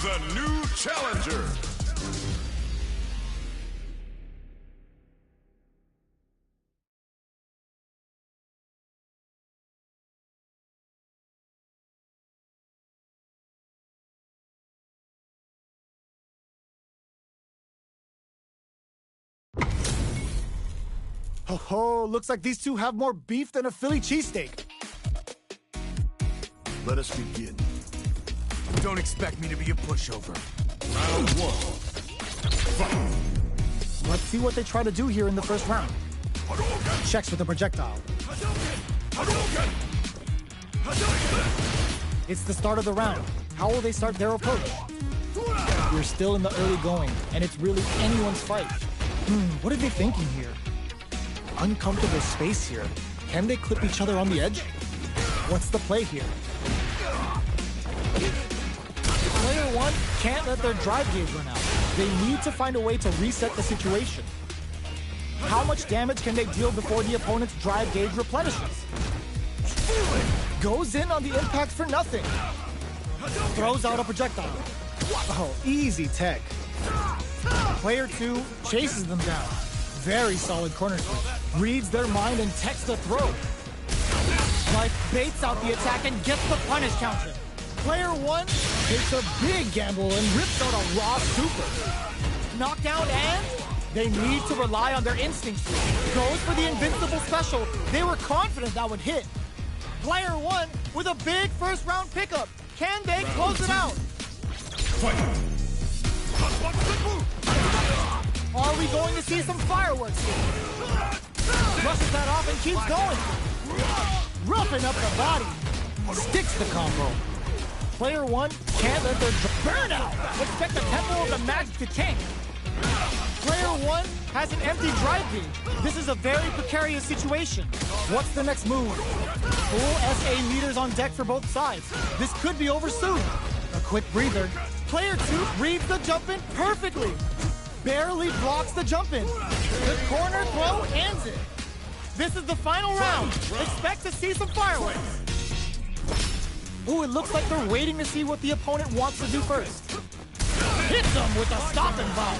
the new challenger. Oh, looks like these two have more beef than a Philly cheesesteak. Let us begin. Don't expect me to be a pushover. Round one. Fight. Let's see what they try to do here in the first round. Checks with a projectile. It's the start of the round. How will they start their approach? We're still in the early going, and it's really anyone's fight. What are they thinking here? Uncomfortable space here. Can they clip each other on the edge? What's the play here? Player one can't let their drive gauge run out. They need to find a way to reset the situation. How much damage can they deal before the opponent's drive gauge replenishes? Goes in on the impact for nothing. Throws out a projectile. Oh, easy tech. Player two chases them down. Very solid corner switch. Reads their mind and techs the throw. Life baits out the attack and gets the punish counter. Player one takes a big gamble and rips out a raw super. Knockdown, and they need to rely on their instincts. Goes for the invincible special. They were confident that would hit. Player one with a big first round pickup. Can they close it out? Are we going to see some fireworks here? Brushes that off and keeps going. Roughing up the body. Sticks the combo. Player one can't let their burnout. Expect the tempo of the match to tank. Player one has an empty drive gauge. This is a very precarious situation. What's the next move? Full SA meters on deck for both sides. This could be over soon. A quick breather. Player two reads the jump in perfectly. Barely blocks the jump in. The corner throw ends it. This is the final round. Expect to see some fireworks. Ooh, it looks like they're waiting to see what the opponent wants to do first. Hits them with a stop and bomb.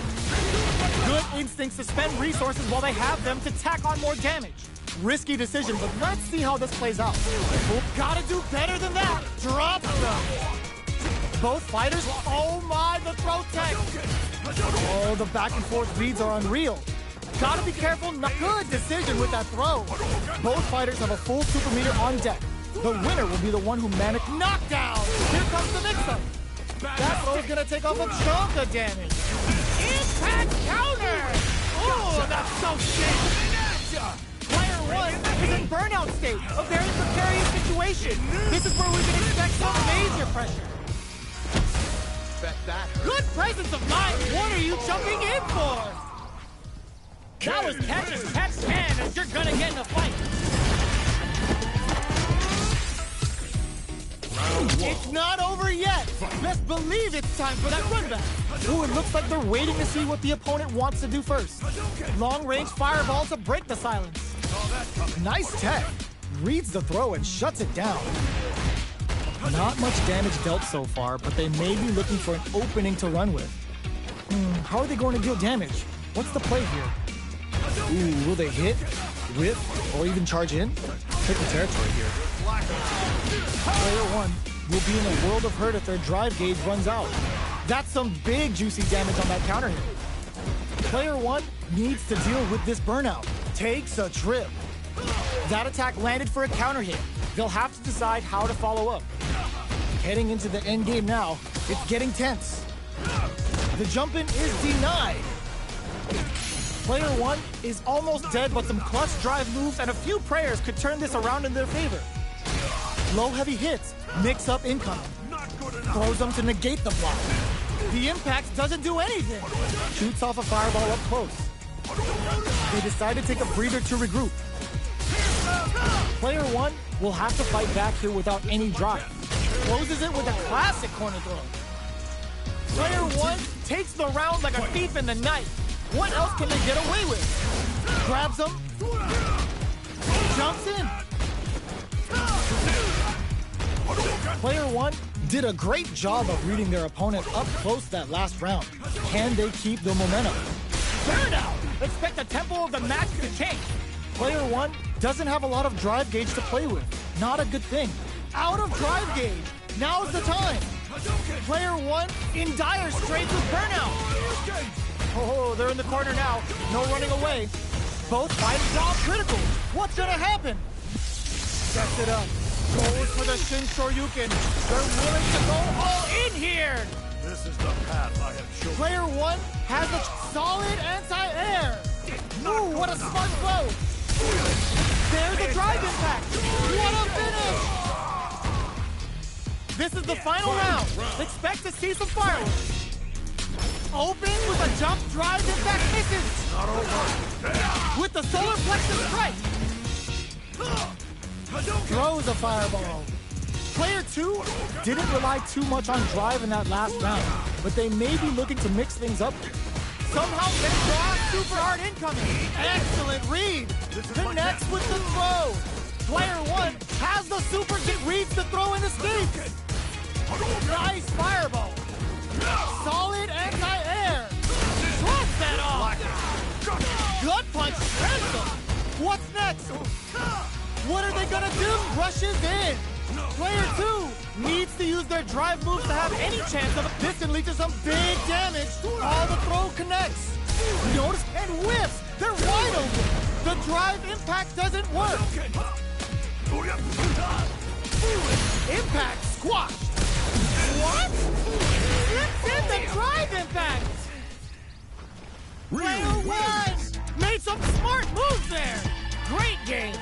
Good instincts to spend resources while they have them to tack on more damage. Risky decision, but let's see how this plays out. Gotta do better than that. Drop them. Both fighters, oh my, the throw tech. Oh, the back and forth reads are unreal. Gotta be careful, not good decision with that throw. Both fighters have a full super meter on deck. The winner will be the one who managed knockdown. Here comes the mix-up. That throw's gonna take off a chunk of damage. Impact counter! Oh, that's so sick! Player one is in burnout state, a very precarious situation. This is where we can expect some major pressure. That. Good presence of mind. What are you jumping in for? That was catch as catch can, as you're gonna get in a fight. It's not over yet. Best believe it's time for that run back. Ooh, it looks like they're waiting to see what the opponent wants to do first. Long-range fireball to break the silence. Nice tech. Reads the throw and shuts it down. Not much damage dealt so far, but they may be looking for an opening to run with. How are they going to deal damage? What's the play here? Ooh, will they hit, whip, or even charge in? Pick the territory here. Player one will be in a world of hurt if their drive gauge runs out. That's some big juicy damage on that counter hit. Player one needs to deal with this burnout. Takes a trip. That attack landed for a counter hit. They'll have to decide how to follow up. Heading into the end game now, it's getting tense. The jump-in is denied. Player one is almost dead, but some clutch drive moves and a few prayers could turn this around in their favor. Low heavy hits, mix up incoming. Throws them to negate the block. The impact doesn't do anything. Shoots off a fireball up close. They decide to take a breather to regroup. Player one will have to fight back here without any drive. Closes it with a classic corner throw. Player one takes the round like a thief in the night. What else can they get away with? Grabs him. Jumps in. Player one did a great job of reading their opponent up close that last round. Can they keep the momentum? Burnout! Expect the tempo of the match to change. Player 1 doesn't have a lot of drive gauge to play with. Not a good thing. Out of drive gauge. Now's the time. Player 1 in dire straits with burnout. Oh, they're in the corner now. No running away. Both fighters are critical. What's gonna happen? Sets it up. Goes for the Shin Shoryuken. They're willing to go all in here. This is the path I have chosen. Player 1 has a solid anti-air. Ooh, what a smart blow. There's the drive impact. What a finish. This is the final round. Expect to see some fireworks. Open with a jump drive impact misses. Not over. With the solar plexus strike. Throws a fireball. Player 2 didn't rely too much on drive in that last round, but they may be looking to mix things up. Somehow they draw super hard incoming. Excellent read. Connects with the throw. Player 1 has the super kick, reads the throw and escapes. Nice fireball. Solid anti-air. Drops that off. Gut punch cancel. What's next? What are they gonna do? Rushes in. Player 2 needs to use their drive moves to have any chance of it. This can lead to some big damage. All the throw connects. Notice and whiffs. They're wide open. The drive impact doesn't work. Impact squashed. What? It's in the drive impact. Player 1 Made some smart moves there. Great game.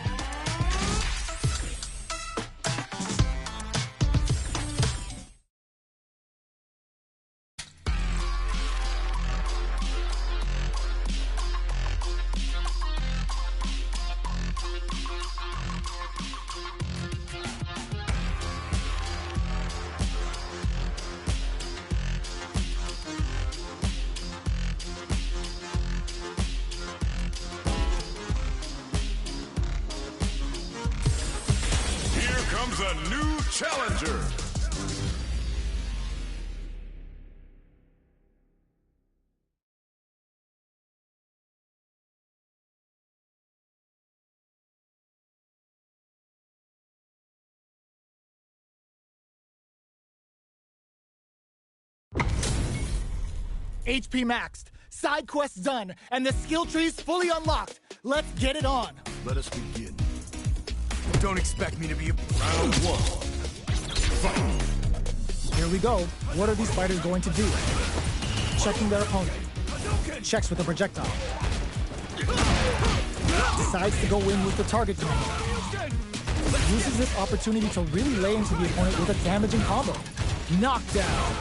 Comes a new challenger. HP maxed, side quests done, and the skill tree's fully unlocked. Let's get it on. Let us begin. Don't expect me to be a... Round 1. Fight. Here we go. What are these fighters going to do? Checking their opponent. Checks with a projectile. Decides to go in with the target command. Uses this opportunity to really lay into the opponent with a damaging combo. Knockdown.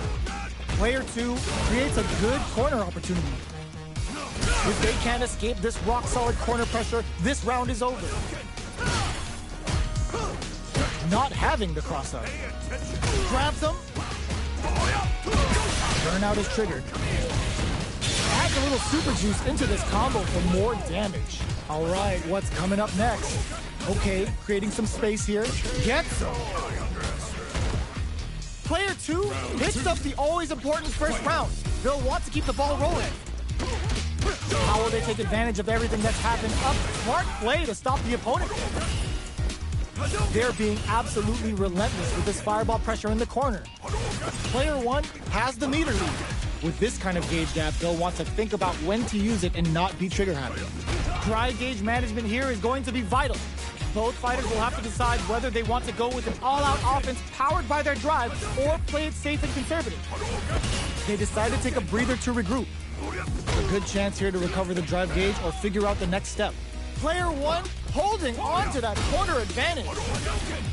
Player 2 creates a good corner opportunity. If they can't escape this rock-solid corner pressure, this round is over. Not having the cross-up. Grabs him. Burnout is triggered. Adds a little super juice into this combo for more damage. All right, what's coming up next? Okay, creating some space here. Gets him. Player 2 picks up the always important first round. They'll want to keep the ball rolling. How will they take advantage of everything that's happened? Up, smart play to stop the opponent. They're being absolutely relentless with this fireball pressure in the corner. Player 1 has the meter lead. With this kind of gauge gap, they'll want to think about when to use it and not be trigger happy. Drive gauge management here is going to be vital. Both fighters will have to decide whether they want to go with an all-out offense powered by their drive or play it safe and conservative. They decide to take a breather to regroup. A good chance here to recover the drive gauge or figure out the next step. Player 1 holding on to that corner advantage.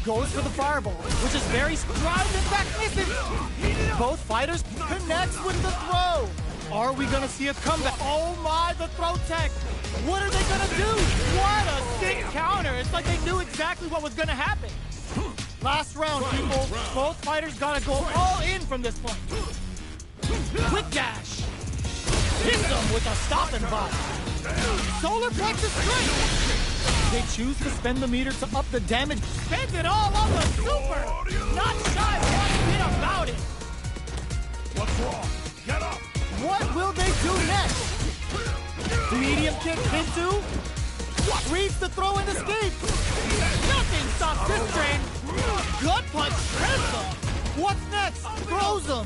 Goes for the fireball, which is very drive impact misses. Both fighters connects with the throw. Are we gonna see a comeback? Oh my, the throw tech. What are they gonna do? What a sick counter. It's like they knew exactly what was gonna happen. Last round, people. Both fighters gotta go all in from this point. Quick dash. Hits them with a stop and bop. Solar plexus strike. They choose to spend the meter to up the damage. Spend it all on the super! Not shy one bit about it! What's wrong? Get up! What will they do next? Medium kick into. Reads the throw and escapes. Nothing stops this train! Gut punch shreds them. What's next? Throws them.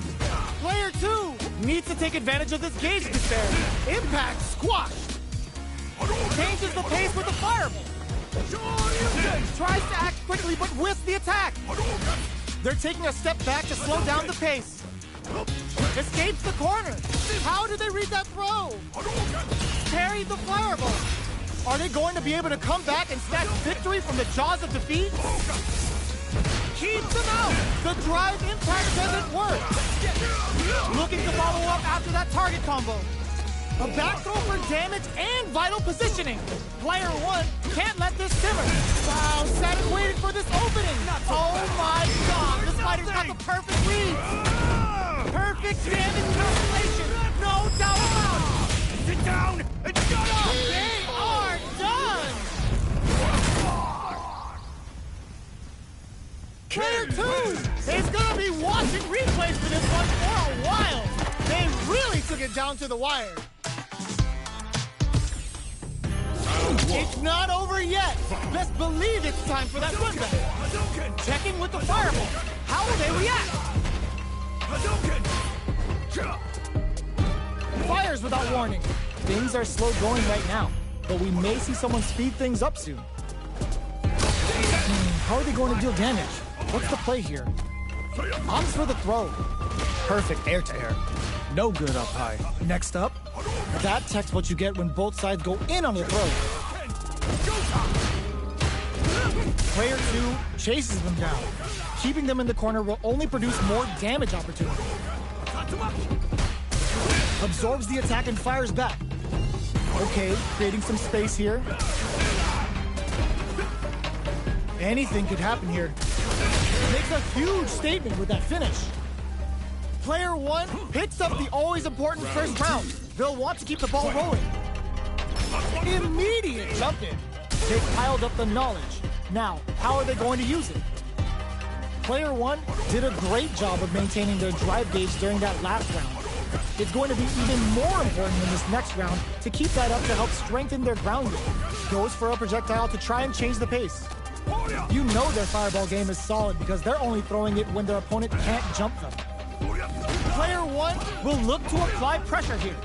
Player 2 needs to take advantage of this gauge despair. Impact squashed. Changes the pace with the fireball. Tries to act quickly but whiffs the attack. They're taking a step back to slow down the pace. Escapes the corner. How did they read that throw? Parried the fireball. Are they going to be able to come back and snatch victory from the jaws of defeat? Keeps them out. The drive impact doesn't work. Looking to follow up after that target combo. A back throw for damage and vital positioning. Player 1 can't let this simmer. Wow, sat and waited for this opening. Oh my god, this fighter's got the perfect read. Perfect damage calculation. No doubt about it. Sit down and shut up! They are done. Player 2 is gonna be watching replays for this one for a while. They really took it down to the wire. It's not over yet. Best believe it's time for that win back. Checking with the fireball. How will they react? Fires without warning. Things are slow going right now, but we may see someone speed things up soon. How are they going to deal damage? What's the play here? Opts for the throw. Perfect air to air. No good up high. Next up, that tech's what you get when both sides go in on the throw. Player 2 chases them down. Keeping them in the corner will only produce more damage opportunity. Absorbs the attack and fires back. Okay, creating some space here. Anything could happen here. Makes a huge statement with that finish. Player 1 picks up the always important first round. They'll want to keep the ball rolling. Immediate jump in. They've piled up the knowledge. Now, how are they going to use it? Player 1 did a great job of maintaining their drive gauge during that last round. It's going to be even more important in this next round to keep that up to help strengthen their ground game. Goes for a projectile to try and change the pace. You know their fireball game is solid because they're only throwing it when their opponent can't jump them. Player 1 will look to apply pressure here.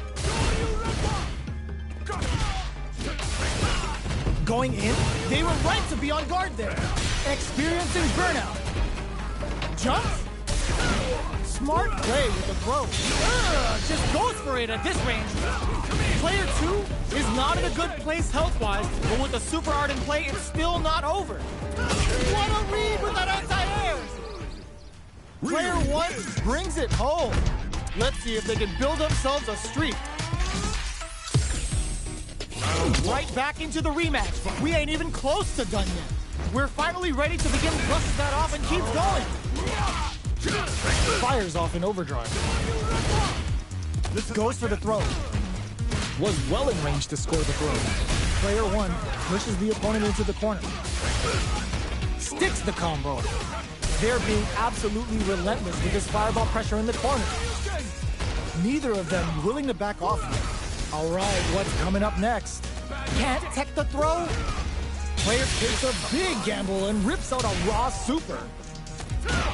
Going in, they were right to be on guard there. Experiencing burnout. Jumps. Smart play with the throw. Just goes for it at this range. Player 2 is not in a good place health-wise, but with the super art in play, it's still not over. What a read with that anti-air! Player 1 brings it home. Let's see if they can build themselves a streak. Right back into the rematch. We ain't even close to done yet. We're finally ready to begin brushes that off and keeps going. Fires off in overdrive. Goes for the throw. Was well in range to score the throw. Player 1 pushes the opponent into the corner. Sticks the combo. They're being absolutely relentless with this fireball pressure in the corner. Neither of them willing to back off yet. All right, what's coming up next? Can't tech the throw? Player takes a big gamble and rips out a raw super.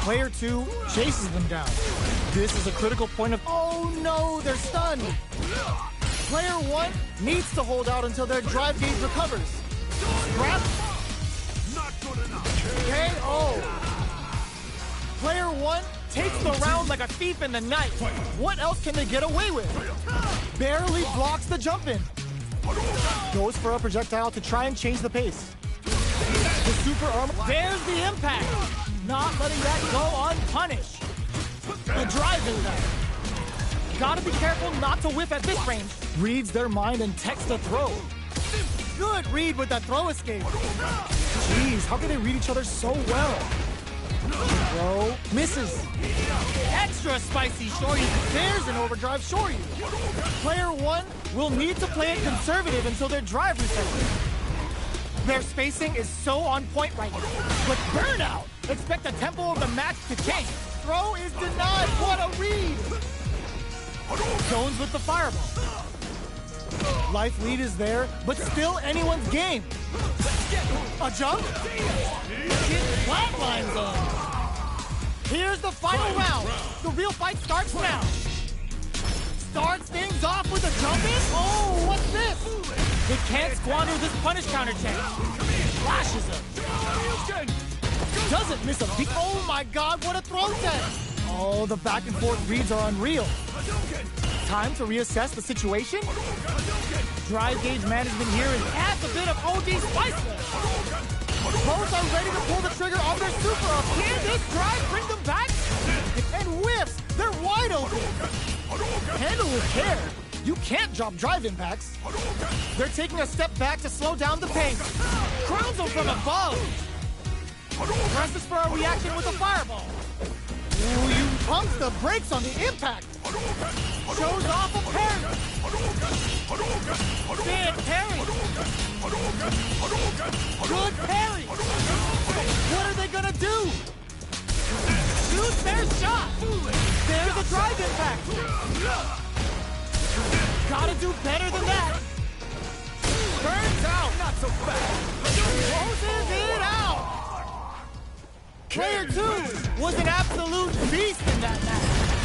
Player 2 chases them down. This is a critical point of... Oh no, they're stunned. Player 1 needs to hold out until their drive gauge recovers. Grab. Not good enough. KO. Player 1 takes the round like a thief in the night. What else can they get away with? Barely blocks the jump in. Goes for a projectile to try and change the pace. The super armor. There's the impact. Not letting that go unpunished. The drive impact. Gotta be careful not to whiff at this range. Reads their mind and techs the throw. Good read with that throw escape. Jeez, how can they read each other so well? Throw misses. Extra spicy shorty. There's an overdrive shorty. Player 1 will need to play it conservative until their drive resets. Their spacing is so on point right now. But Burnout! Expect the tempo of the match to change. Throw is denied. What a read! Zones with the fireball. Life lead is there, but still anyone's game. A jump? Flatline zone. Here's the final round. The real fight starts now. Starts things off with a jump in? Oh, what's this? They can't squander this punish counter chance. Flashes him. Doesn't miss a beat. Oh my god, what a throw test! Oh, the back and forth reads are unreal. Time to reassess the situation? Drive gauge management here and adds a bit of OD spice there. Both are ready to pull the trigger on their super up. Can this drive bring them back? And whiffs! They're wide open! Handle with care. You can't drop drive impacts. They're taking a step back to slow down the pace. Crowns them from above. Presses for a reaction with a fireball. Ooh, you pumps the brakes on the impact. Shows off a parry. Big parry. Good parry. What are they gonna do? Shoot their shot. There's a drive impact. Gotta do better than that. Burns out. Not so fast. Closes it out. Player 2 was an absolute beast in that match.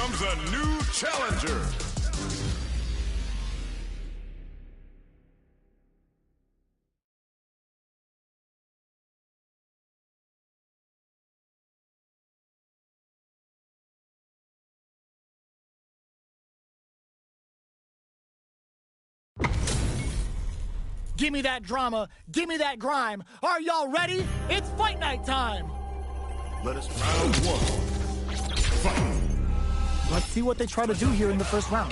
comes a new challenger. Give me that drama, give me that grime. Are y'all ready? It's fight night time. Let us round one. Fight. Let's see what they try to do here in the first round.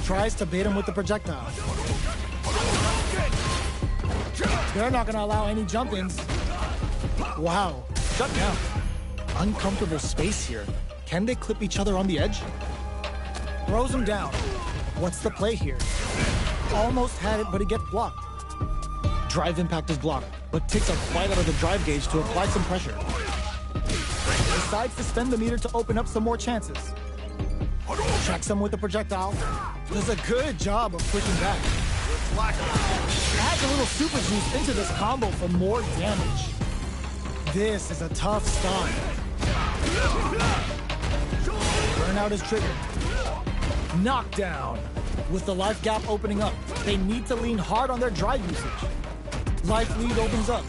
Tries to bait him with the projectile. They're not gonna allow any jump-ins. Wow, shut down. Uncomfortable space here. Can they clip each other on the edge? Throws him down. What's the play here? Almost had it, but he gets blocked. Drive impact is blocked, but takes a bite out of the drive gauge to apply some pressure. Decides to spend the meter to open up some more chances. Tracks him with the projectile. Does a good job of pushing back. Adds a little super juice into this combo for more damage. This is a tough start. Burnout is triggered. Knockdown. With the life gap opening up, they need to lean hard on their drive usage. Life lead opens up.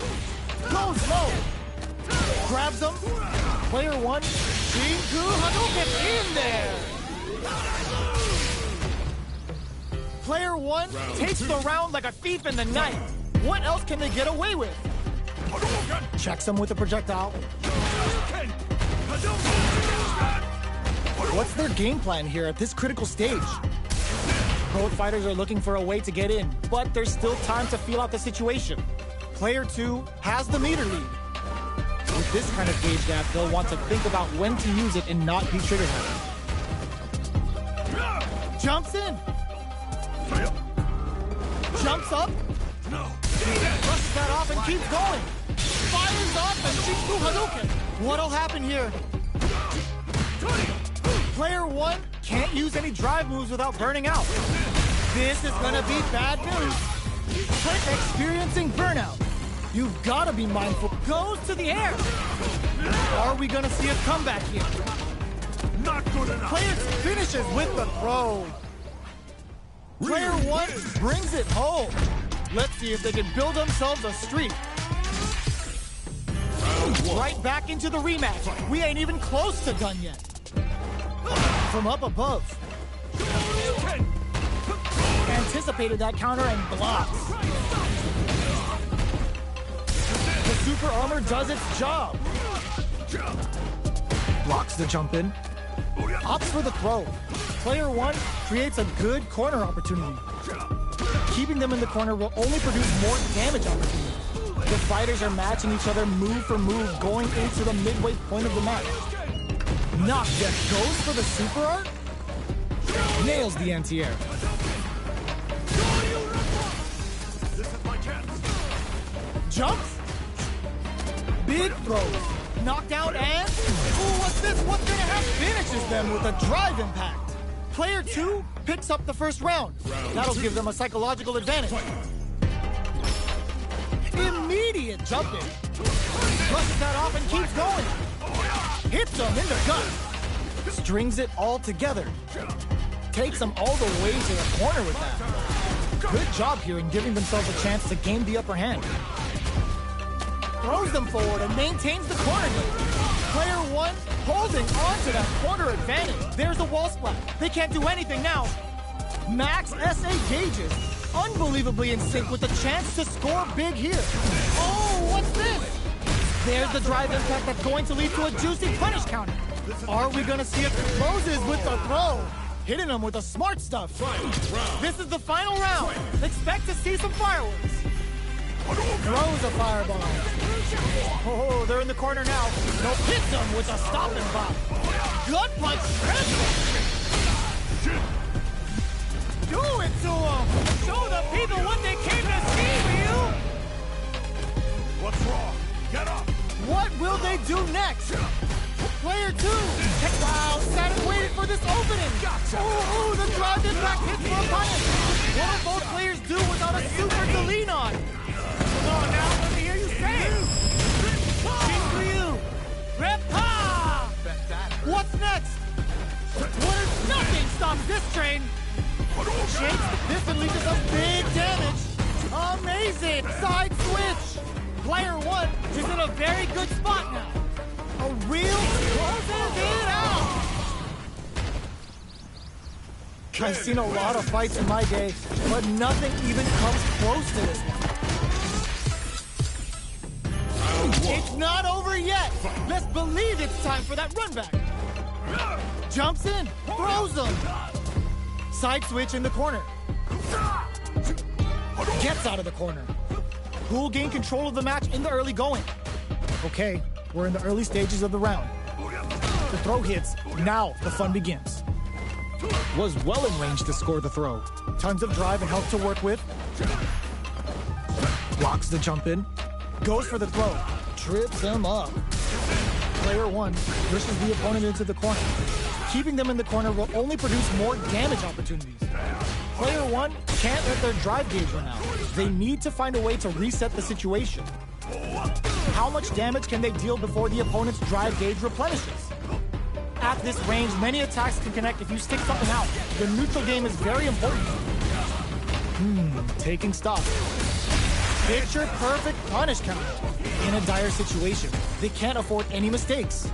Goes low. Grabs him. Player one. Shinku Hadouken in there. Player one takes the round like a thief in the night. What else can they get away with? Checks him with a projectile. What's their game plan here at this critical stage? Both fighters are looking for a way to get in, but there's still time to feel out the situation. Player two has the meter lead. With this kind of gauge gap, they'll want to think about when to use it and not be trigger happy. Jumps in. Jumps up. Brushes that off and keeps going. Fires off and Shinku Hadouken. What'll happen here? Player one can't use any drive moves without burning out. This is gonna be bad news. Experiencing burnout. You've gotta be mindful. Goes to the air. Are we gonna see a comeback here? Not good enough. Player finishes with the throw. Player one brings it home. Let's see if they can build themselves a streak. Right back into the rematch. We ain't even close to done yet. From up above. Anticipated that counter and blocks. The super armor does its job. Blocks the jump in. Opts for the throw. Player one creates a good corner opportunity. Keeping them in the corner will only produce more damage opportunity. The fighters are matching each other move for move going into the midway point of the match. Knockdown goes for the super art. Nails the anti-air. This is my chance. Jumps. Big throws. Knockdown and... Ooh, what's this? What's gonna happen? Finishes them with a drive impact. Player two picks up the first round. That'll give them a psychological advantage. Immediate jump in. Brushes that off and keeps going. Hits him in the gut. Strings it all together. Takes them all the way to the corner with that. Good job here in giving themselves a chance to gain the upper hand. Throws them forward and maintains the corner game. Player one holding on to that corner advantage. There's a wall splat. They can't do anything now. Max SA gauges. Unbelievably in sync with the chance to score big here. Oh, what's this? There's the drive impact that's going to lead to a juicy punish counter. Are we gonna see if it closes with the throw? Hitting him with the smart stuff. This is the final round. Expect to see some fireworks. Throws a fireball. Oh, they're in the corner now. No, hits him with a stopping bomb. Gut punch. Do it to him. Show the people what they came to see, Ryu. What's wrong? Get up. What will they do next? Player two. Wow, sat and waited for this opening. Ooh, the drive impact hits for a punish. What will both players do without a super to lean on? Come on now, let me hear you say it. King Ryu. Repa. What's next? What Player one is in a very good spot now. A real closes it out. I've seen a lot of fights in my day, but nothing even comes close to this one. It's not over yet. Let's believe it's time for that run back. Jumps in, throws them. Side switch in the corner. Gets out of the corner. Who will gain control of the match in the early going? Okay, we're in the early stages of the round. The throw hits, now the fun begins. Was well in range to score the throw. Tons of drive and help to work with. Blocks the jump in. Goes for the throw. Trips him up. Player one pushes the opponent into the corner. Keeping them in the corner will only produce more damage opportunities. Player one can't let their drive gauge run out. They need to find a way to reset the situation. How much damage can they deal before the opponent's drive gauge replenishes? At this range, many attacks can connect if you stick something out. The neutral game is very important. Taking stock. Picture perfect punish counter. In a dire situation, they can't afford any mistakes.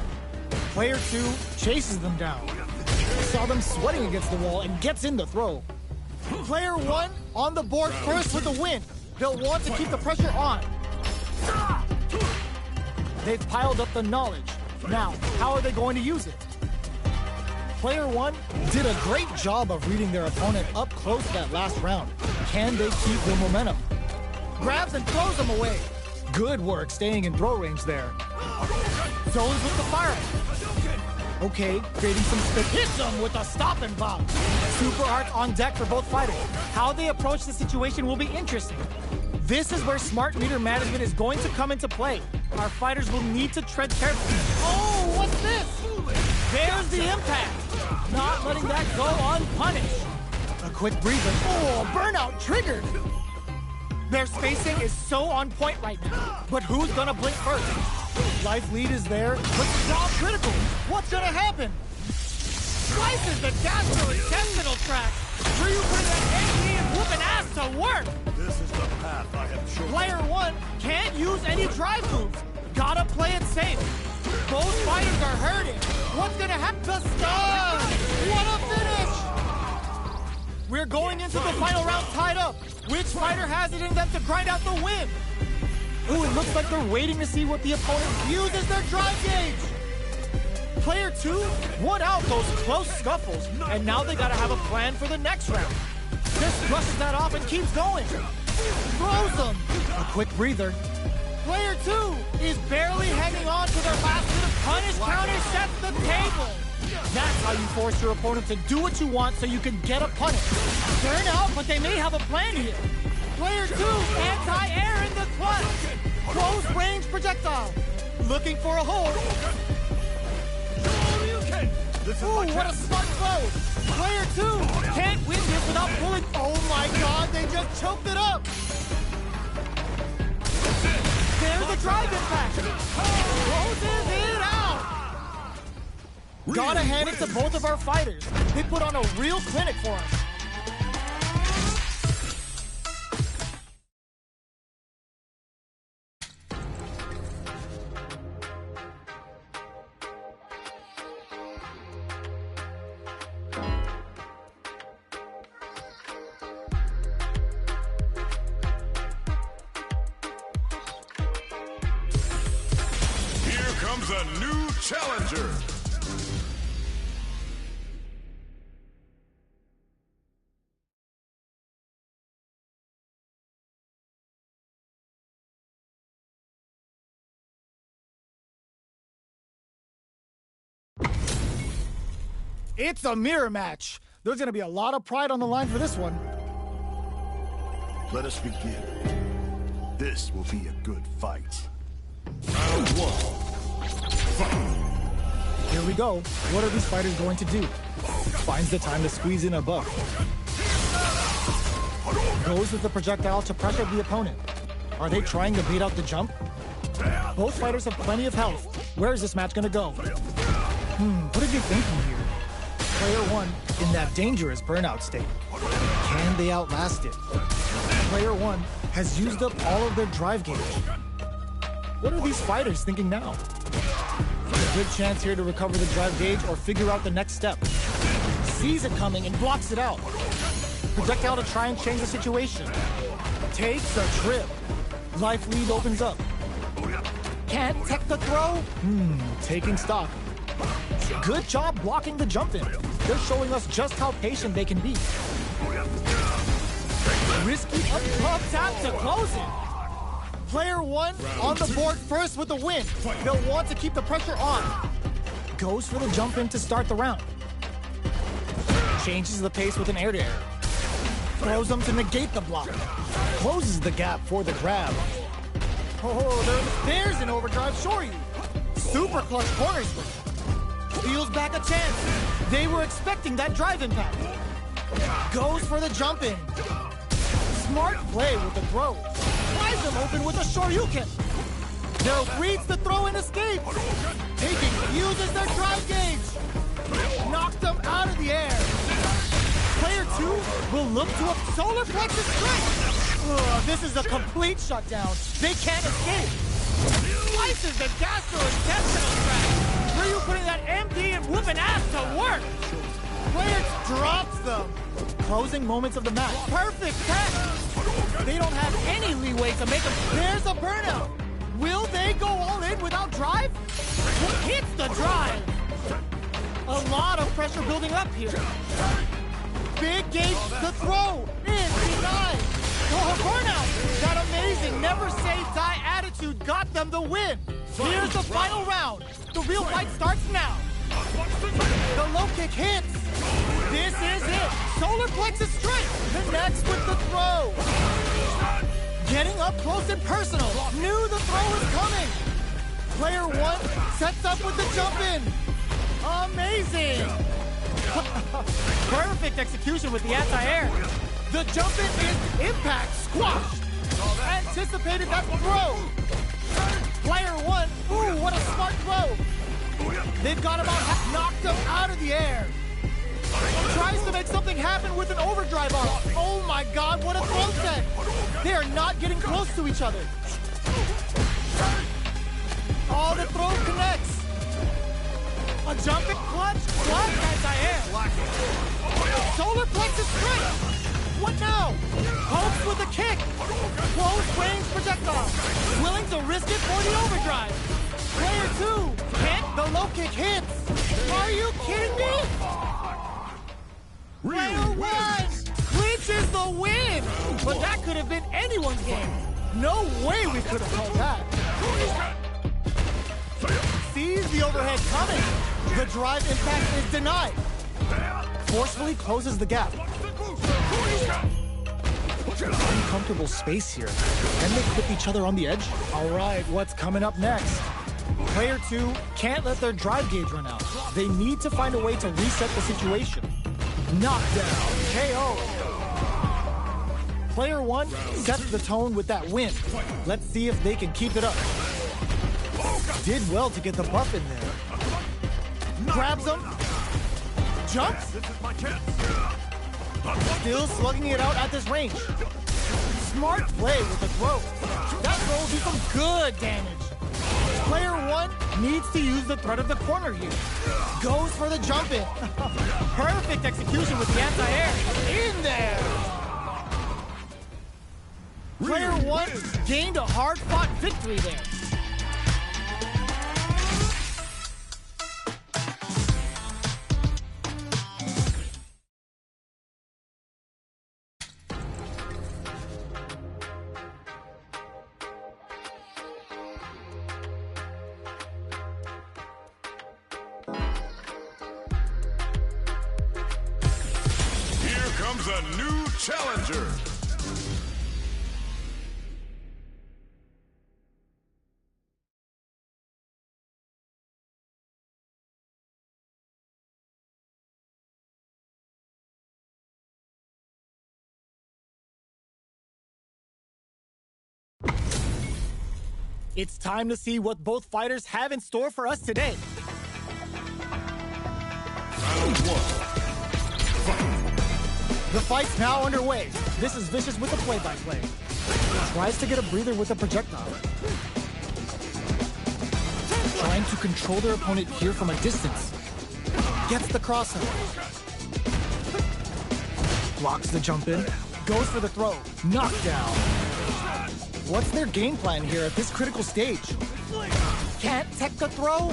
Player two chases them down. Saw them sweating against the wall and gets in the throw. Player one on the board first with the win. They'll want to keep the pressure on. They've piled up the knowledge. Now, how are they going to use it? Player one did a great job of reading their opponent up close that last round. Can they keep their momentum? Grabs and throws them away. Good work staying in throw range there. Zones with the fire. Okay, creating some space. Hits them with a stop and bomb. Super arts on deck for both fighters. How they approach the situation will be interesting. This is where smart meter management is going to come into play. Our fighters will need to tread carefully. Oh, what's this? There's the impact. Not letting that go unpunished. A quick breather. Oh, burnout triggered. Their spacing is so on point right now. But who's gonna blink first? Life lead is there, but job critical. What's gonna happen? Slices the gastrointestinal tract. Where you bring that HP and whooping ass to work? This is the path I have chosen. Player one can't use any drive moves. Gotta play it safe. Both fighters are hurting. What's gonna happen? The stun! What a finish! We're going into the final round tied up. Which fighter has it in them to grind out the win? Ooh, it looks like they're waiting to see what the opponent views as their drive gauge. Player two won out those close scuffles, and now they gotta have a plan for the next round. Just brushes that off and keeps going. Throws them. A quick breather. Player two is barely hanging on to their last bit of punish counter sets the table. That's how you force your opponent to do what you want so you can get a punish. Burn out, but they may have a plan here. Player two, anti-air in the clutch. Close range projectile. Looking for a hold. Ooh, what a smart throw. Player two can't win this without pulling. Oh my God, they just choked it up. There's a drive impact. Closes it out. Gotta hand it to both of our fighters. They put on a real clinic for us. A new challenger. It's a mirror match. There's gonna be a lot of pride on the line for this one. Let us begin. This will be a good fight. Round one. Here we go. What are these fighters going to do? Finds the time to squeeze in a buff. Goes with the projectile to pressure the opponent. Are they trying to bait out the jump? Both fighters have plenty of health. Where is this match going to go? What are you thinking here? Player one in that dangerous burnout state. Can they outlast it? Player one has used up all of their drive gauge. What are these fighters thinking now? Good chance here to recover the drive gauge or figure out the next step. Sees it coming and blocks it out. Projectile to try and change the situation. Takes a trip. Life lead opens up. Can't tech the throw? Taking stock. Good job blocking the jump in. They're showing us just how patient they can be. Risky up tap to close it. Player one on the board first with the win. They'll want to keep the pressure on. Goes for the jump in to start the round. Changes the pace with an air-to-air. Throws them to negate the block. Closes the gap for the grab. Oh, there's an overdrive Shoryu. Super clutch corner switch. Steals back a chance. They were expecting that drive impact. Goes for the jump in. Smart play with the throw. Flies them open with a Shoryuken. There reads the throw and escape. Uses their drive gauge. Knocked them out of the air. Player two will look to a solar plexus strike. This is a complete shutdown. They can't escape. Slices the gastrointestinal tract. Ryu putting that MD and whooping ass to work. Player drops them. Closing moments of the match. Perfect tech. They don't have any leeway to make them. There's a burnout. Will they go all in without drive? Who hits the drive? A lot of pressure building up here. Big gauge, the throw is denied. Oh, burnout. That amazing never say die attitude got them the win. Here's the final round. The real fight starts now. The low kick hits. This is it. Solar plexus strike. Connects with the throw. Getting up close and personal. Knew the throw was coming. Player one sets up with the jump in. Amazing. Perfect execution with the anti-air. The jump in is impact squashed. Anticipated that throw. Player one, ooh, what a smart throw. They've got about knocked him out of the air. Tries to make something happen with an overdrive off. Oh my God, what a throw set. They are not getting close to each other. Oh, the throw connects. A jumping clutch, block anti-air. Solar plexus strike. What now? Hopes with a kick. Close range projectile. Willing to risk it for the overdrive. Player two, hit, the low kick hits. Are you kidding me? Player one clinches the win. But that could have been anyone's game. No way we could have called that. Sees the overhead coming. The drive impact is denied. Forcefully closes the gap. Uncomfortable space here. Can they clip each other on the edge? All right, what's coming up next? Player two can't let their drive gauge run out. They need to find a way to reset the situation. Knockdown, KO. Player one sets the tone with that win. Let's see if they can keep it up. Did well to get the buff in there. Grabs him. Jumps. Still slugging it out at this range. Smart play with the throw. That throw will do some good damage. Player one needs to use the threat of the corner here. Goes for the jump in. Perfect execution with the anti-air. In there. Player one gained a hard-fought victory there. Comes a new challenger. It's time to see what both fighters have in store for us today. Round one. The fight's now underway. This is Vicious with the play-by-play. Tries to get a breather with a projectile. trying to control their opponent here from a distance. Gets the crossover. Blocks the jump in. Goes for the throw. Knockdown. What's their game plan here at this critical stage? Can't tech the throw?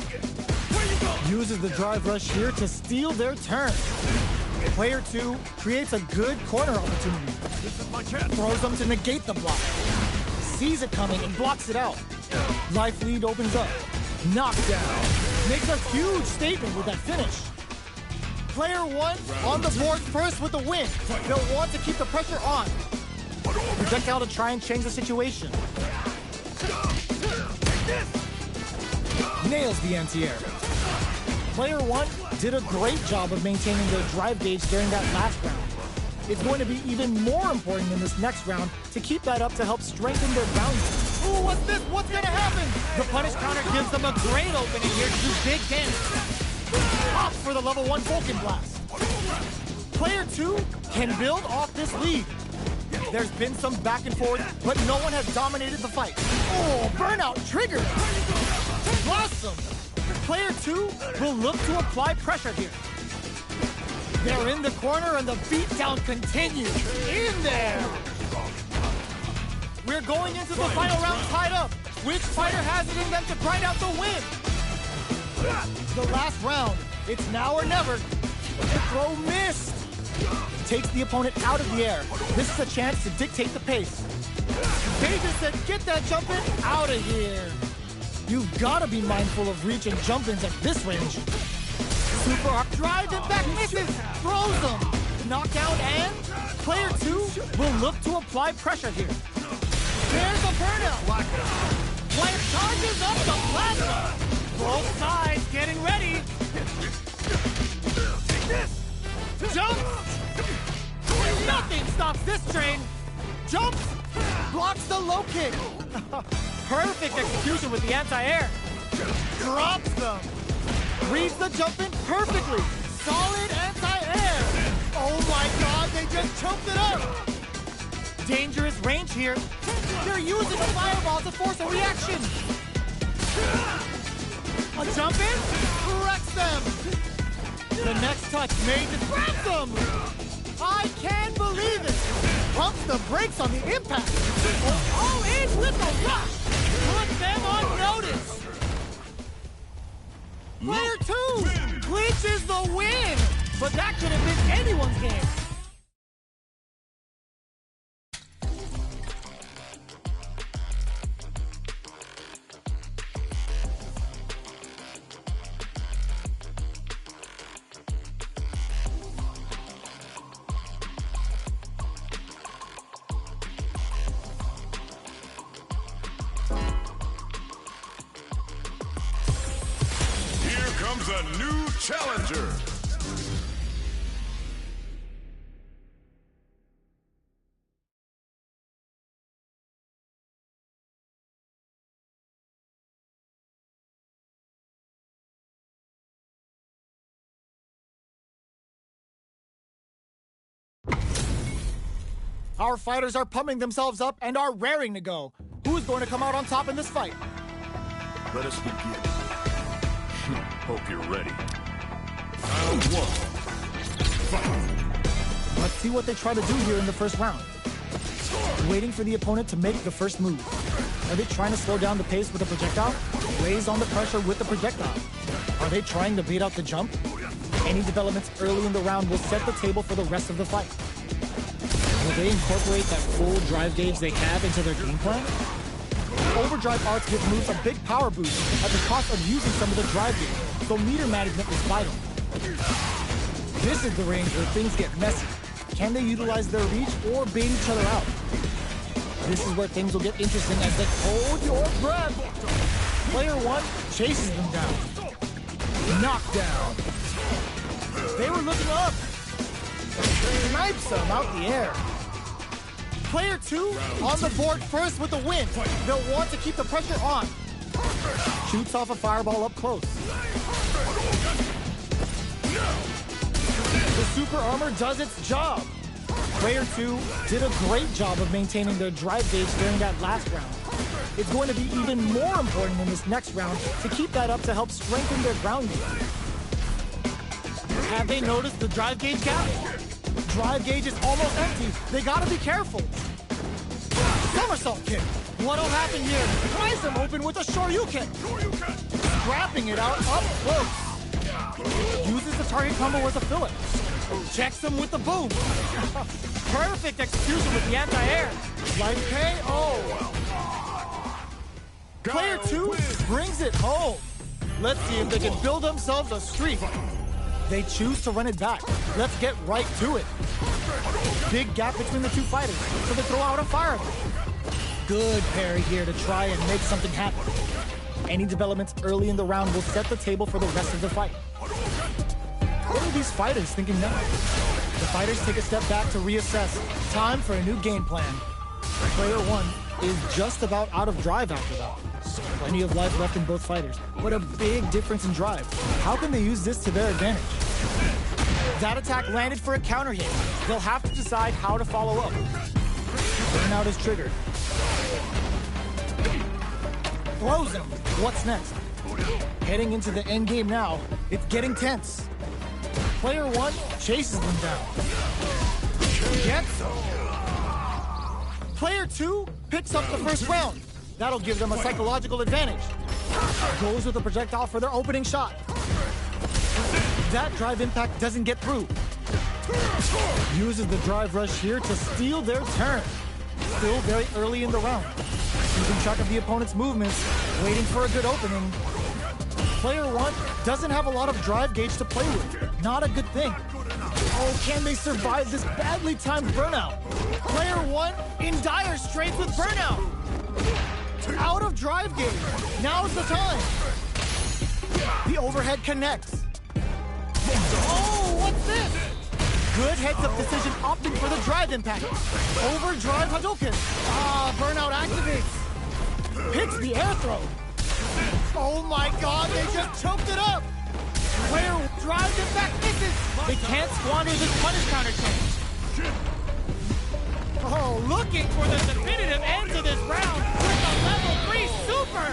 Uses the drive rush here to steal their turn. Player 2 creates a good corner opportunity. Throws them to negate the block. Sees it coming and blocks it out. Life lead opens up. Knockdown. Makes a huge statement with that finish. Player 1 on the board first with the win. They'll want to keep the pressure on. Projectile to try and change the situation. Nails the anti-air. Player 1 did a great job of maintaining their drive gauge during that last round. It's going to be even more important in this next round to keep that up to help strengthen their boundaries. Ooh, what's this? What's gonna happen? The punish counter gives them a great opening here to do big damage. Ops for the level 1 Vulcan Blast. Player 2 can build off this lead. There's been some back and forth, but no one has dominated the fight. Oh, burnout triggered. Blossom. Player 2 will look to apply pressure here. They're in the corner and the beatdown continues. In there. We're going into the final round tied up. Which fighter has it in them to grind out the win? The last round. It's now or never. The throw missed. Takes the opponent out of the air. This is a chance to dictate the pace. Vegas said, get that jump in out of here. You've got to be mindful of reach and jump-ins at this range. Super arc drive and back misses. Throws them. Knockdown and player 2 will look to apply pressure here. There's a burnout. White charges up the plasma. Both sides getting ready. Jump! Nothing stops this train. Jumps! Blocks the low kick. Perfect execution with the anti-air. Drops them. Reads the jump in perfectly. Solid anti-air. Oh my god, they just choked it up. Dangerous range here. They're using a fireball to force a reaction. A jump in wrecks them. The next touch may distract them. I can't believe it. Pumps the brakes on the impact. All in with the rush. Put them on notice. Player 2 clinches the win. But that could have been anyone's game. A new challenger. Our fighters are pumping themselves up and are raring to go. Who's going to come out on top in this fight? Let us begin. Hope you're ready. Round 1. Fight. Let's see what they try to do here in the first round. Waiting for the opponent to make the first move. Are they trying to slow down the pace with the projectile? Raise on the pressure with the projectile. Are they trying to bait out the jump? Any developments early in the round will set the table for the rest of the fight. Will they incorporate that full drive gauge they have into their game plan? Overdrive arts give moves a big power boost at the cost of using some of the drive gauge, so meter management is vital. This is the range where things get messy. Can they utilize their reach or bait each other out? This is where things will get interesting as they hold your breath. Player 1 chases them down. Knockdown. They were looking up. Snipes them out the air. Player 2 on the board first with the win. They'll want to keep the pressure on. Shoots off a fireball up close. The super armor does its job. Player 2 did a great job of maintaining their drive gauge during that last round. It's going to be even more important in this next round to keep that up to help strengthen their ground game. Have they noticed the drive gauge gap? Drive gauge is almost empty. They gotta be careful. Somersault kick. What'll happen here? Tries them open with a Shoryuken. Scrapping it out up close. Uses the target combo as a filler. Checks them with the boom. Perfect execution with the anti-air. Like KO. Player 2 brings it home. Let's see if they can build themselves a streak. They choose to run it back. Let's get right to it. Big gap between the two fighters, so they throw out a fireball. Good parry here to try and make something happen. Any developments early in the round will set the table for the rest of the fight. What are these fighters thinking now? The fighters take a step back to reassess. Time for a new game plan. Player 1 is just about out of drive after that. Plenty of life left in both fighters, but a big difference in drive. How can they use this to their advantage? That attack landed for a counter hit. They'll have to decide how to follow up. Burnout is triggered. Throws him. What's next? Heading into the end game now. It's getting tense. Player 1 chases them down. Gets them. Player 2 picks up the first round. That'll give them a psychological advantage. Goes with a projectile for their opening shot. That drive impact doesn't get through. Uses the drive rush here to steal their turn. Still very early in the round. Keeping track of the opponent's movements, waiting for a good opening. Player 1 doesn't have a lot of drive gauge to play with. Not a good thing. Oh, can they survive this badly timed burnout? Player 1 in dire straits with burnout. Out of drive gauge. Now's the time. The overhead connects. Oh, what's this? Good heads-up decision opting for the drive impact. Overdrive Hadouken. Burnout activates. Hits the air throw. Oh my god, they just choked it up. Player drives impact misses. They can't squander this punish counter change. Oh, looking for the definitive end to this round with a level 3 super.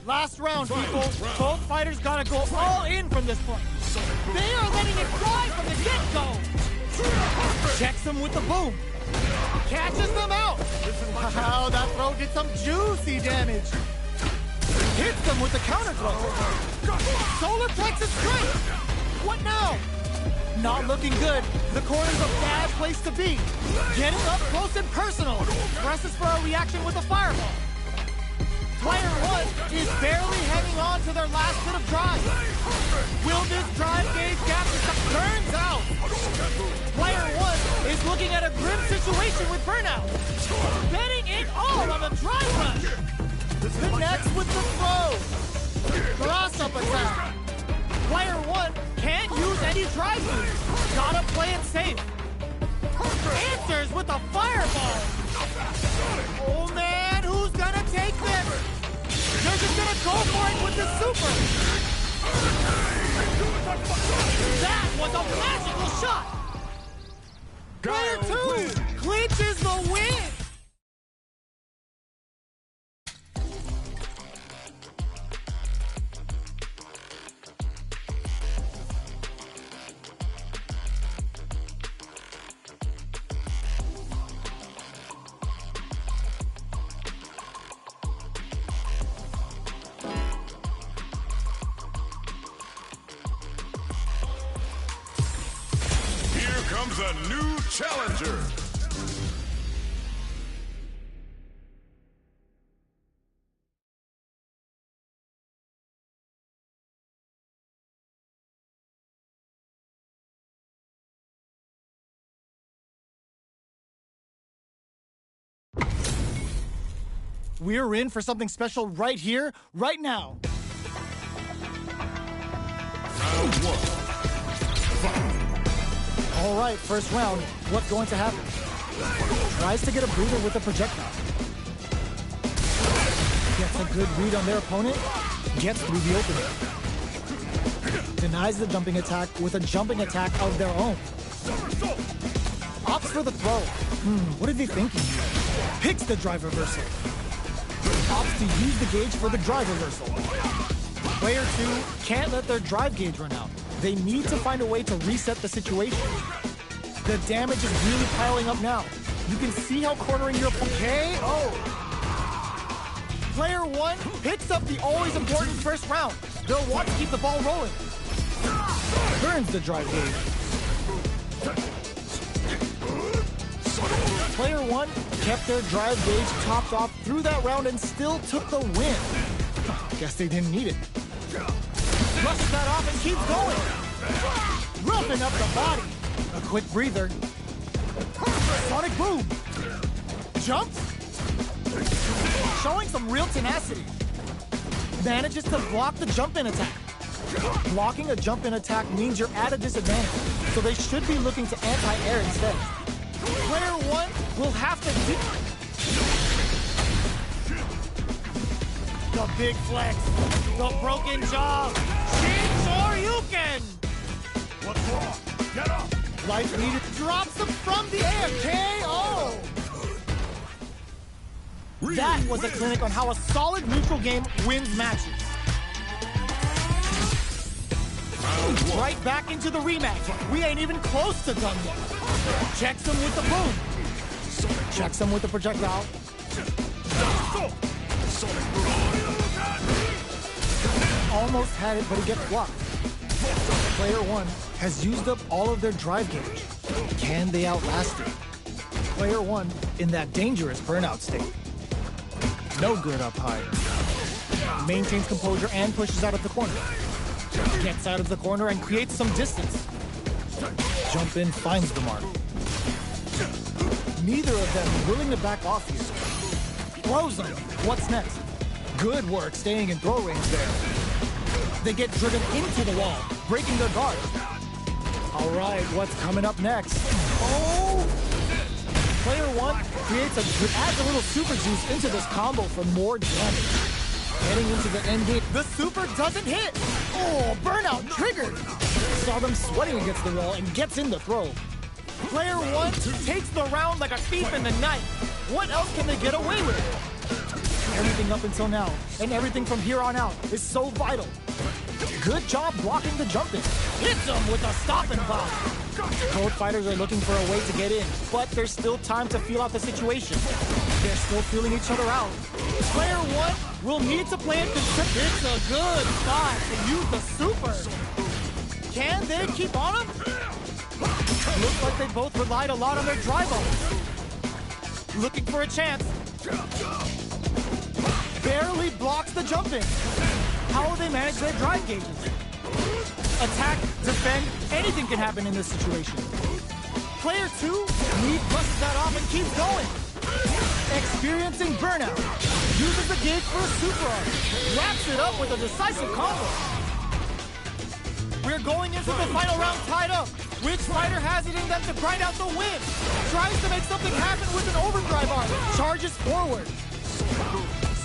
Last round, people. Both fighters gotta go all in from this point. They are letting it fly from the get-go. Checks them with the boom. Catches them out. Wow, that throw did some juicy damage. Hits them with the counter throw. Solar plexus strike. What now? Not looking good. The corner's a bad place to be. Getting up close and personal. Presses for a reaction with a fireball. Player 1 is barely hanging on to their last bit of drive. Will this drive gauge gap turns out? Player 1 is looking at a grim situation with burnout. Betting it all on the drive rush. Connects with the throw. Cross-up attack. Player 1 can't use any drive moves. Gotta play it safe. Answers with a fireball. Oh man, who's gonna take this? They're just gonna go for it with the super. That was a magical shot. Player 2 clinches the win. Comes a new challenger. We're in for something special right here, right now. Round 1. Fight. All right, first round. What's going to happen? Tries to get a breather with a projectile. Gets a good read on their opponent. Gets through the opening. Denies the jumping attack with a jumping attack of their own. Opts opts for the throw. What are they thinking here? Picks the drive reversal. Opts to use the gauge for the drive reversal. Player 2 can't let their drive gauge run out. They need to find a way to reset the situation. The damage is really piling up now. You can see how cornering your opponent. KO! Player 1 picks up the always important first round. They'll want to keep the ball rolling. Burns the drive gauge. Player 1 kept their drive gauge topped off through that round and still took the win. Guess they didn't need it. Brushes that off and keeps going. Roughing up the body. A quick breather. Sonic boom. Jumps. Showing some real tenacity. Manages to block the jump-in attack. Blocking a jump-in attack means you're at a disadvantage, so they should be looking to anti-air instead. Player 1 will have to do the big flex, the broken jaw, Shoryuken! What's wrong? Get up! Life needed drops him from the air, KO! That was a clinic on how a solid neutral game wins matches. Right back into the rematch. We ain't even close to done yet. Checks him with the boom. Checks him with the projectile. Almost had it, but he gets blocked. Player 1 has used up all of their drive gauge. Can they outlast it? Player 1 in that dangerous burnout state. No good up high. Maintains composure and pushes out of the corner. Gets out of the corner and creates some distance. Jump in, finds the mark. Neither of them willing to back off here. Throws them. What's next? Good work staying in throw range there. They get driven into the wall, breaking their guard. All right, what's coming up next? Oh! Player 1 adds a little super juice into this combo for more damage. Heading into the end game, the super doesn't hit. Oh, burnout triggered. Saw them sweating against the wall and gets in the throw. Player 1 takes the round like a thief in the night. What else can they get away with? Everything up until now, and everything from here on out, is so vital. Good job blocking the jump in. Hits them with a stop and pop. Both fighters are looking for a way to get in, but there's still time to feel out the situation. They're still feeling each other out. Player 1 will need to play it consistently. It's a good spot to use the super. Can they keep on him? Looks like they both relied a lot on their drive-ups. Looking for a chance. Barely blocks the jump in. How will they manage their drive gauges? Attack, defend, anything can happen in this situation. Player 2 brushes that off and keeps going. Experiencing burnout. Uses the gauge for a super arc. Wraps it up with a decisive combo. We're going into the final round tied up. Which fighter has it in them to grind out the win? Tries to make something happen with an overdrive arc. Charges forward.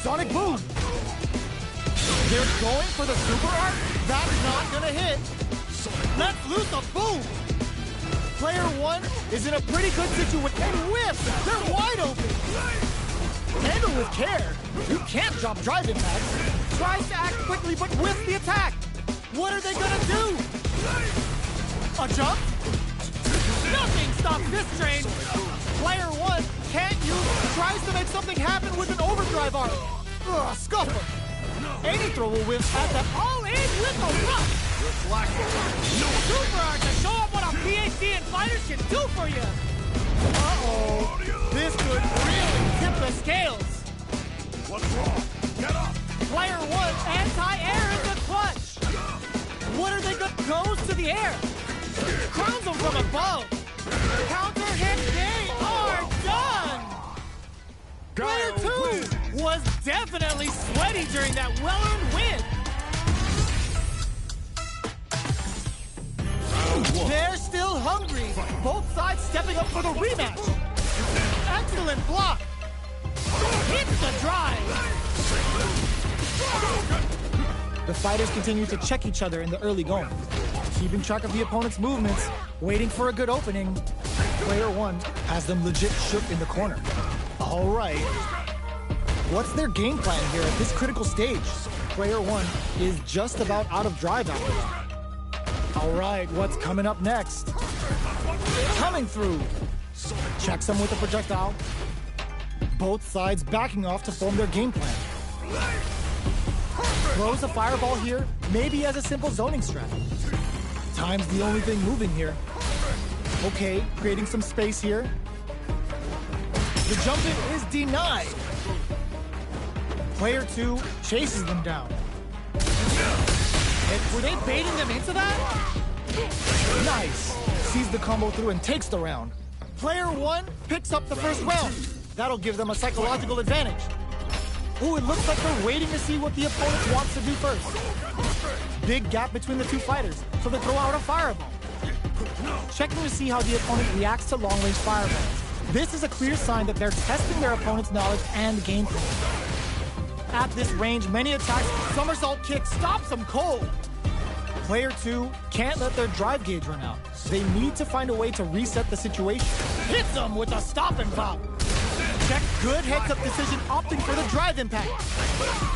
Sonic boom. They're going for the super arc. That's not gonna hit. Let's loose a boom. Player 1 is in a pretty good situation and whips. They're wide open. Handle with care. You can't drop drive impacts. Tries to act quickly but whiffs the attack. What are they gonna do? A jump? Nothing stops this train. Player 1 can't use, tries to make something happen with an overdrive arc. Ugh, scuff him. Any throw will whiff at them. All in with a rush. Super arc to show up what a PhD in fighters can do for you. Uh-oh. This could really tip the scales. What's wrong? Get up! Player 1 anti-air in the clutch. What are they gonna goes to the air? Crowns them from above. Counter hit, they are done. Player 2 was definitely sweaty during that well-earned win. They're still hungry. Both sides stepping up for the rematch. Excellent block. Hits the drive. The fighters continue to check each other in the early going, keeping track of the opponent's movements, waiting for a good opening. Player one has them legit shook in the corner. All right. What's their game plan here at this critical stage? Player one is just about out of drive out. All right, what's coming up next? Coming through. Checks them with a projectile. Both sides backing off to form their game plan. Throws a fireball here, maybe as a simple zoning strat. Time's the only thing moving here. Okay, creating some space here. The jump in is denied. Player two chases them down. Were they baiting them into that? Nice. Sees the combo through and takes the round. Player one picks up the first round. That'll give them a psychological advantage. Ooh, it looks like they're waiting to see what the opponent wants to do first. Big gap between the two fighters, so they throw out a fireball. Checking to see how the opponent reacts to long-range fireballs. This is a clear sign that they're testing their opponent's knowledge and game plan. At this range, many attacks, somersault kick stops them cold. Player two can't let their drive gauge run out. They need to find a way to reset the situation. Hits them with a stop and pop. Check good heads-up decision, opting for the drive impact.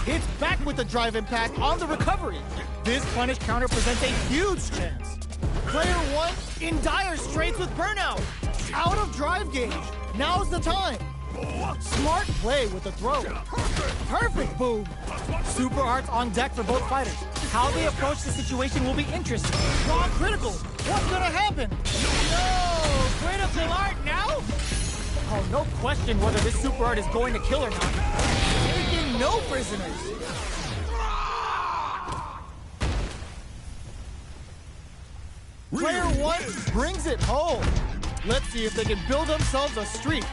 Hits back with the drive impact on the recovery. This punish counter presents a huge chance. Player one in dire straits with burnout. Out of drive gauge. Now's the time. Smart play with the throw. Perfect boom. Super arts on deck for both fighters. How they approach the situation will be interesting. Raw critical. What's gonna happen? No! Critical art now? Oh, no question whether this super art is going to kill or not. Taking no prisoners. Player one brings it home. Let's see if they can build themselves a streak.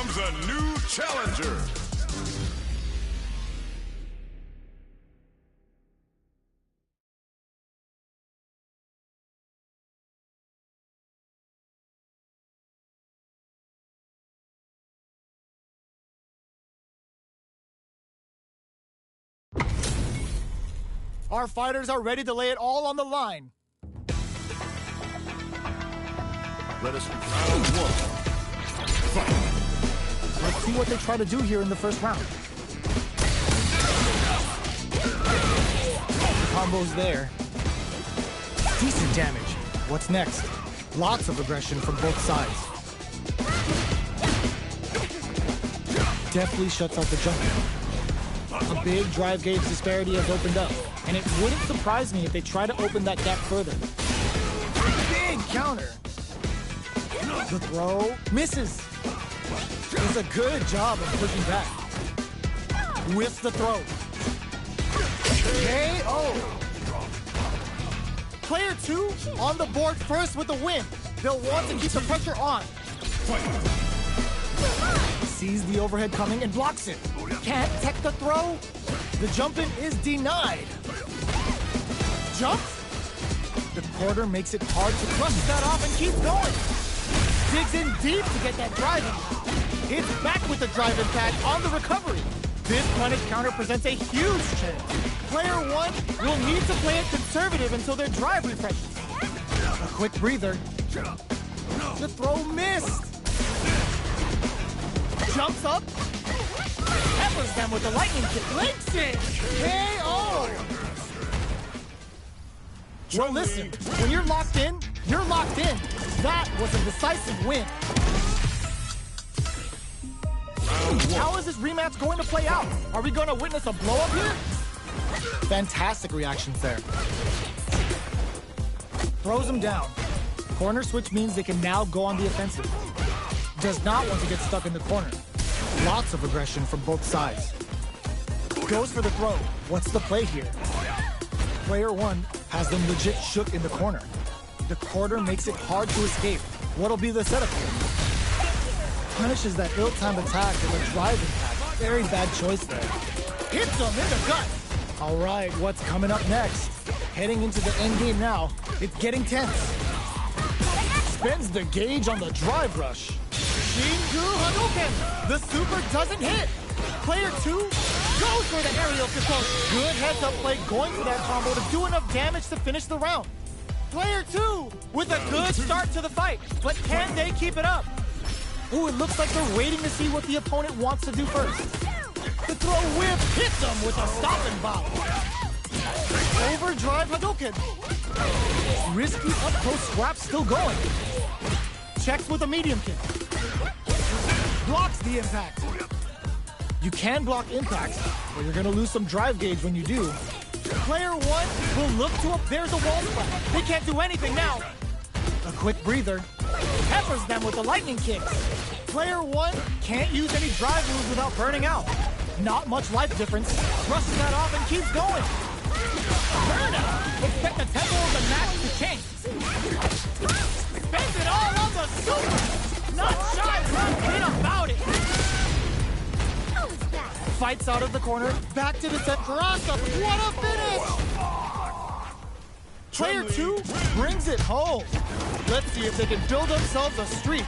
comes a new challenger. Our fighters are ready to lay it all on the line. Let us round one. Fight. Let's see what they try to do here in the first round. Combos there. Decent damage. What's next? Lots of aggression from both sides. Deftly shuts out the jump. A big drive gauge disparity has opened up, and it wouldn't surprise me if they try to open that gap further. Big counter. The throw misses. Does a good job of pushing back. Whiffs the throw. KO. Player 2 on the board first with the win. They'll want to keep the pressure on. Sees the overhead coming and blocks it. Can't tech the throw. The jump-in is denied. Jumps. The quarter makes it hard to crush that off and keeps going. Digs in deep to get that drive in. Hits back with the drive impact on the recovery. This punish counter presents a huge chance. Player 1 will need to play it conservative until their drive refreshes. A quick breather. The throw missed. Jumps up. Peppers them with the lightning kick. Links it. KO. Well, listen. When you're locked in, you're locked in. That was a decisive win. How is this rematch going to play out? Are we going to witness a blow-up here? Fantastic reactions there. Throws him down. Corner switch means they can now go on the offensive. Does not want to get stuck in the corner. Lots of aggression from both sides. Goes for the throw. What's the play here? Player 1 has them legit shook in the corner. The quarter makes it hard to escape. What'll be the setup here? Punishes that ill-timed attack with a drive impact. Very bad choice there. Hits him in the gut. All right, what's coming up next? Heading into the end game now. It's getting tense. Spends the gauge on the drive rush. Shinku Hadouken! The super doesn't hit! Player 2 goes for the aerial control. Good heads-up play going for that combo to do enough damage to finish the round. Player 2 with a good start to the fight, but can they keep it up? Ooh, it looks like they're waiting to see what the opponent wants to do first. The throw whip hits them with a stopping bomb. Overdrive Hadouken. Risky up-close scrap still going. Checks with a medium kick. Blocks the impact. You can block impacts, but you're going to lose some drive gauge when you do. Player 1 will look to up. There's a wall splat. They can't do anything now. A quick breather. Peppers them with the lightning kicks. Player 1 can't use any drive moves without burning out. Not much life difference. Brushes that off and keeps going. Burnout. Expect the tempo of the match to change. Spends it all on the super. Not shy, one bit about it. Fights out of the corner. Back to the set. Cross up. What a finish. Player 2 brings it home. Let's see if they can build themselves a streak.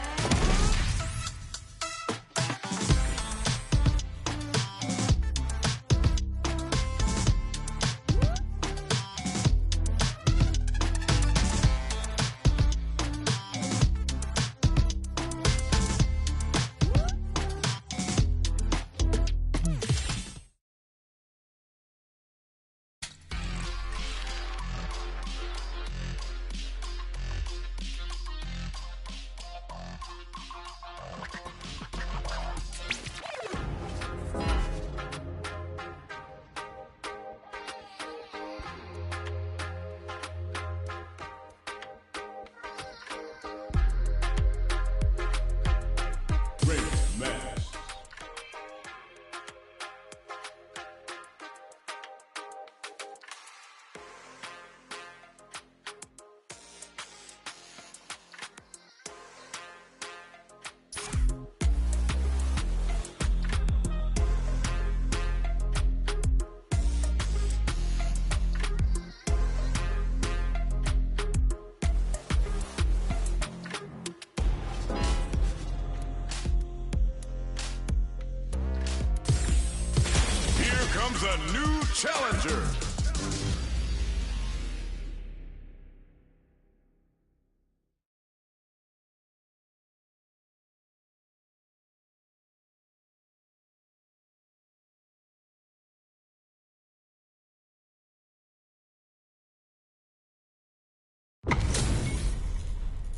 the new challenger.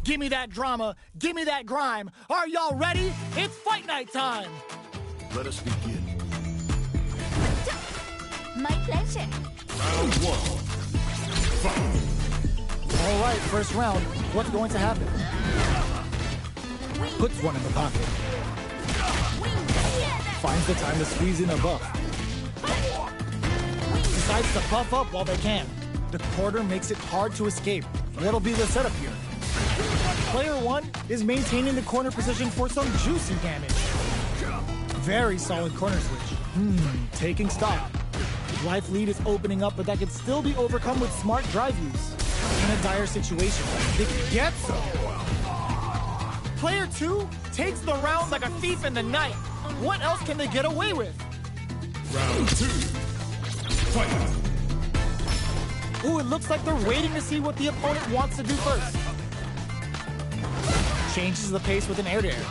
Give me that drama, give me that grime. Are y'all ready? It's fight night time. Let us begin. My pleasure. Round one. Fight. All right, first round. What's going to happen? Puts one in the pocket. Finds the time to squeeze in a buff. Decides to buff up while they can. The quarter makes it hard to escape. What'll be the setup here? Player one is maintaining the corner position for some juicy damage. Very solid corner switch. Taking stock. Life lead is opening up, but that can still be overcome with smart drive use. In a dire situation, they get some. Player two takes the round like a thief in the night. What else can they get away with? Round two. Fight. Ooh, it looks like they're waiting to see what the opponent wants to do first. Changes the pace with an air-to-air.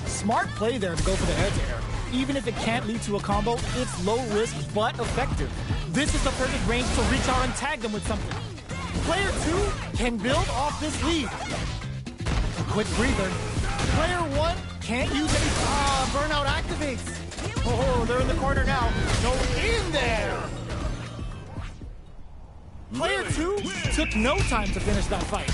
Smart play there to go for the air-to-air. Even if it can't lead to a combo, it's low risk but effective. This is the perfect range to reach out and tag them with something. Player two can build off this lead. A quick breather. Player one can't use any... burnout activates. Oh, they're in the corner now. No, in there! Player two took no time to finish that fight.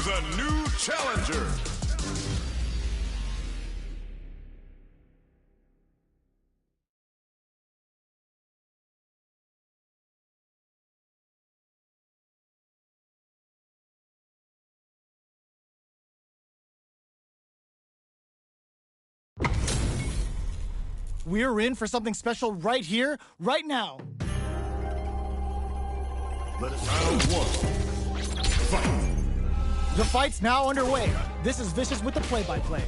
The new challenger. We're in for something special right here, right now. Let us round one. Fight. The fight's now underway. This is Vicious with the play-by-play.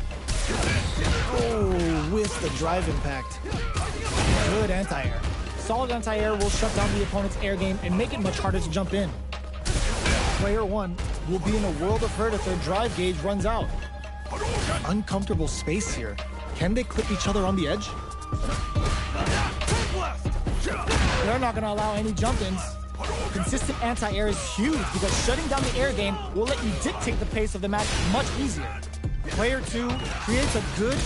Oh, with the drive impact. Good anti-air. Solid anti-air will shut down the opponent's air game and make it much harder to jump in. Player one will be in a world of hurt if their drive gauge runs out. Uncomfortable space here. Can they clip each other on the edge? They're not going to allow any jump-ins. Consistent anti-air is huge because shutting down the air game will let you dictate the pace of the match much easier. Player two creates a good